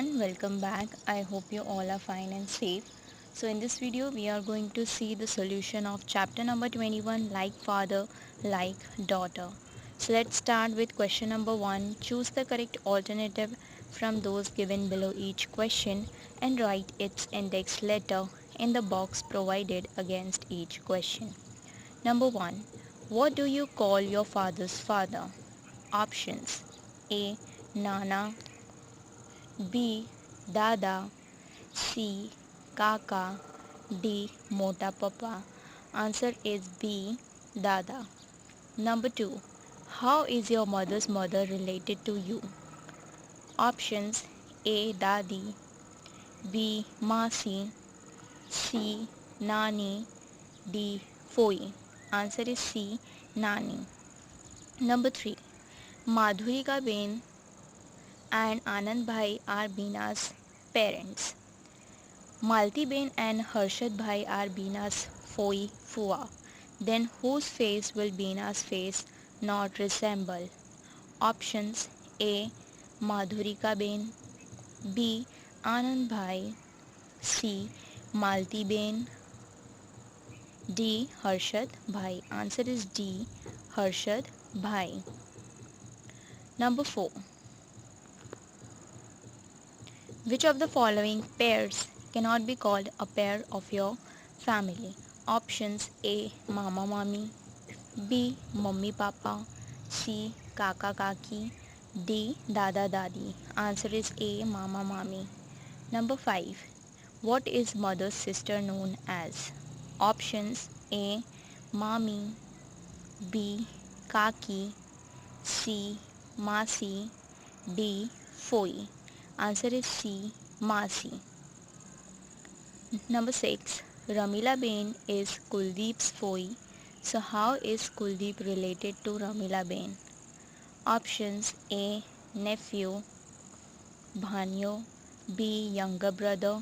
everyone, welcome back. I hope you all are fine and safe. So in this video we are going to see the solution of chapter number 21, like father, like daughter. So let's start with question number 1. Choose the correct alternative from those given below each question and write its index letter in the box provided against each question. Number 1. What do you call your father's father? Options: A. Nana, B. Dada, C. Kaka, D. Mota Papa. Answer is B. Dada. Number 2. How is your mother's mother related to you? Options: A. Dadi, B. Masi, C. Nani, D. Foi. Answer is C. Nani. Number 3. Madhurika Ben and Anand Bhai are Bina's parents. Malti Ben and Harshad Bhai are Bina's Foi Fua. Then whose face will Bina's face not resemble? Options: A. Madhurika Ben, B. Anand Bhai, C. Malti Ben, D. Harshad Bhai. Answer is D. Harshad Bhai. Number 4. Which of the following pairs cannot be called a pair of your family? Options: A. Mama Mami, B. Mummy Papa, C. Kaka Kaki, D. Dada Dadi. Answer is A. Mama Mami. Number 5. What is mother's sister known as? Options: A. Mami, B. Kaki, C. Masi, D. Foi. Answer is C. Masi. Number 6. Ramila Bain is Kuldeep's Foi. So how is Kuldeep related to Ramila Bain? Options: A. Nephew, Bhanyo, B. Younger brother,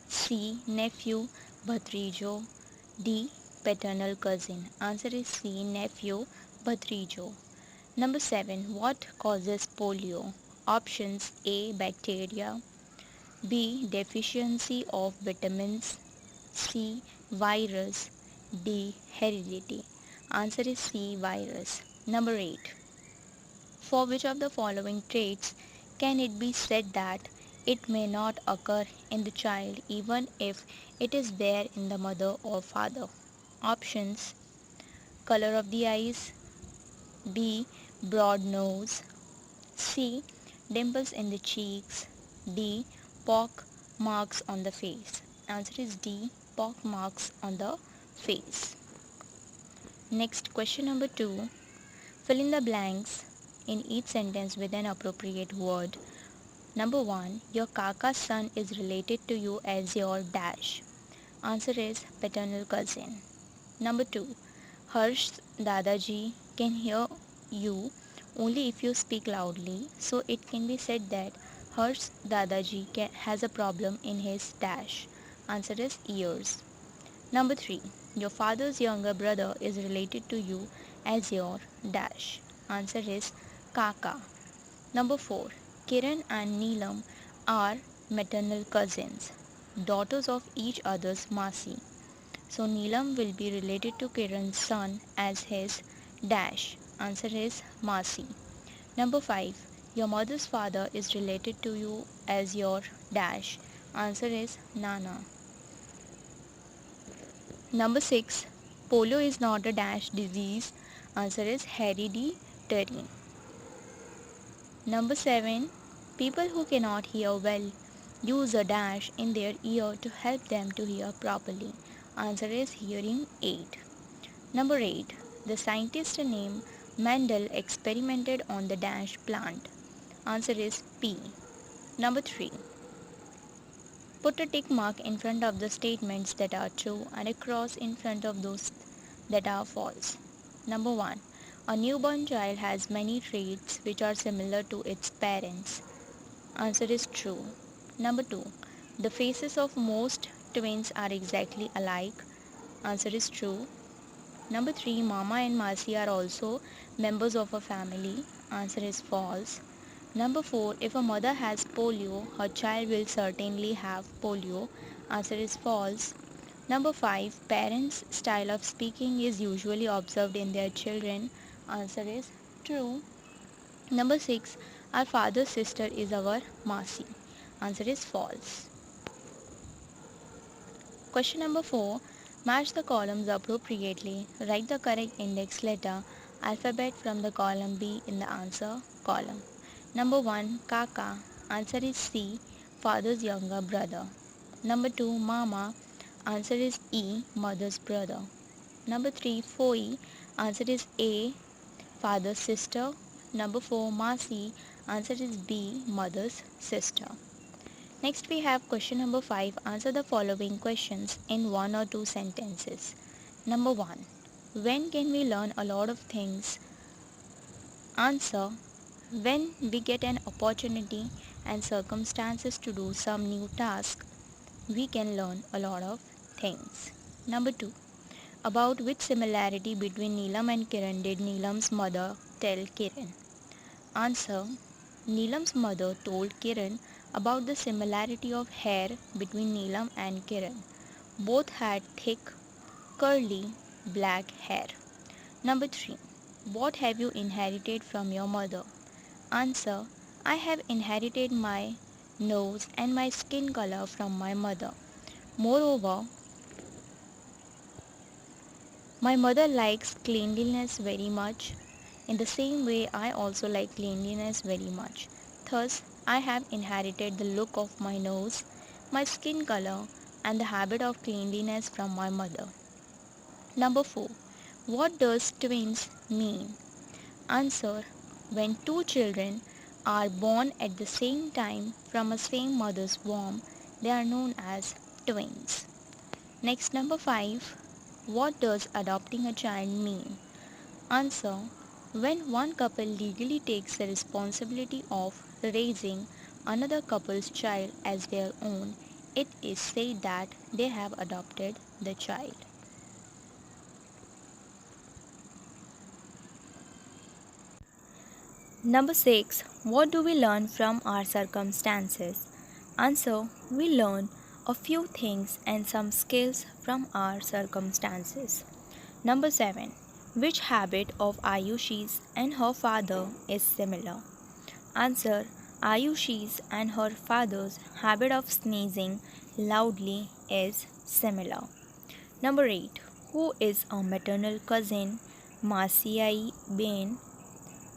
C. Nephew, Bhatrijo, D. Paternal cousin. Answer is C. Nephew, Bhatrijo. Number 7. What causes polio? Options: A. Bacteria, B. Deficiency of vitamins, C. Virus, D. Heredity. Answer is C. Virus. Number 8. For which of the following traits can it be said that it may not occur in the child even if it is there in the mother or father? Options: color of the eyes, B. Broad nose, C. Dimples in the cheeks, D. Pock marks on the face. Answer is D. Pock marks on the face. Next, question number 2. Fill in the blanks in each sentence with an appropriate word. Number 1. Your Kaka's son is related to you as your dash. Answer is paternal cousin. Number 2. Harsh Dadaji can hear you only if you speak loudly, so it can be said that Harsh Dadaji has a problem in his dash. Answer is ears. Number 3. Your father's younger brother is related to you as your dash. Answer is Kaka. Number 4. Kiran and Neelam are maternal cousins, daughters of each other's Masi. So Neelam will be related to Kiran's son as his dash. Answer is Masi. Number 5. Your mother's father is related to you as your dash. Answer is Nana. Number 6. Polio is not a dash disease. Answer is hereditary. Number 7. People who cannot hear well use a dash in their ear to help them to hear properly. Answer is hearing aid. Number 8. The scientist named Mendel experimented on the dash plant. Answer is P. Number 3. Put a tick mark in front of the statements that are true and a cross in front of those that are false. Number 1. A newborn child has many traits which are similar to its parents. Answer is true. Number 2. The faces of most twins are exactly alike. Answer is true. Number 3. Mama and Masi are also members of a family. Answer is false. Number 4. If a mother has polio, her child will certainly have polio. Answer is false. Number 5. Parents' style of speaking is usually observed in their children. Answer is true. Number 6. Our father's sister is our Masi. Answer is false. Question number 4. Match the columns appropriately. Write the correct index letter alphabet from the column B in the answer column. Number 1. Kaka. Answer is C. Father's younger brother. Number 2. Mama. Answer is E. Mother's brother. Number 3. Foi. Answer is A. Father's sister. Number 4. Masi. Answer is B. Mother's sister. Next we have question number 5. Answer the following questions in one or two sentences. Number 1. When can we learn a lot of things? Answer. When we get an opportunity and circumstances to do some new task, we can learn a lot of things. Number 2. About which similarity between Neelam and Kiran did Neelam's mother tell Kiran? Answer. Neelam's mother told Kiran about the similarity of hair between Neelam and Kiran. Both had thick, curly, black hair. Number 3. What have you inherited from your mother? Answer. I have inherited my nose and my skin color from my mother. Moreover, my mother likes cleanliness very much. In the same way, I also like cleanliness very much. Thus, I have inherited the look of my nose, my skin color, and the habit of cleanliness from my mother. Number 4. What does twins mean? Answer. When two children are born at the same time from a same mother's womb, they are known as twins. Next, number 5. What does adopting a child mean? Answer. When one couple legally takes the responsibility of raising another couple's child as their own, it is said that they have adopted the child. Number 6. What do we learn from our circumstances? Answer. We learn a few things and some skills from our circumstances. Number 7. Which habit of Ayushi's and her father is similar? Answer. Ayushi's and her father's habit of sneezing loudly is similar. Number 8. Who is a maternal cousin? Masiai Bain.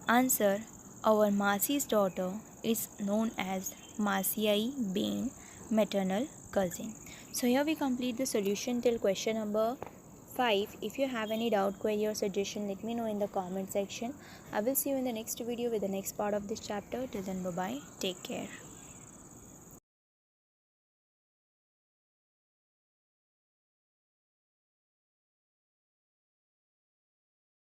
Answer. Our Masi's daughter is known as Masiai Bain, maternal cousin. So here we complete the solution till question number 5. If you have any doubt, query or suggestion, let me know in the comment section. I will see you in the next video with the next part of this chapter. Till then, bye bye. Take care.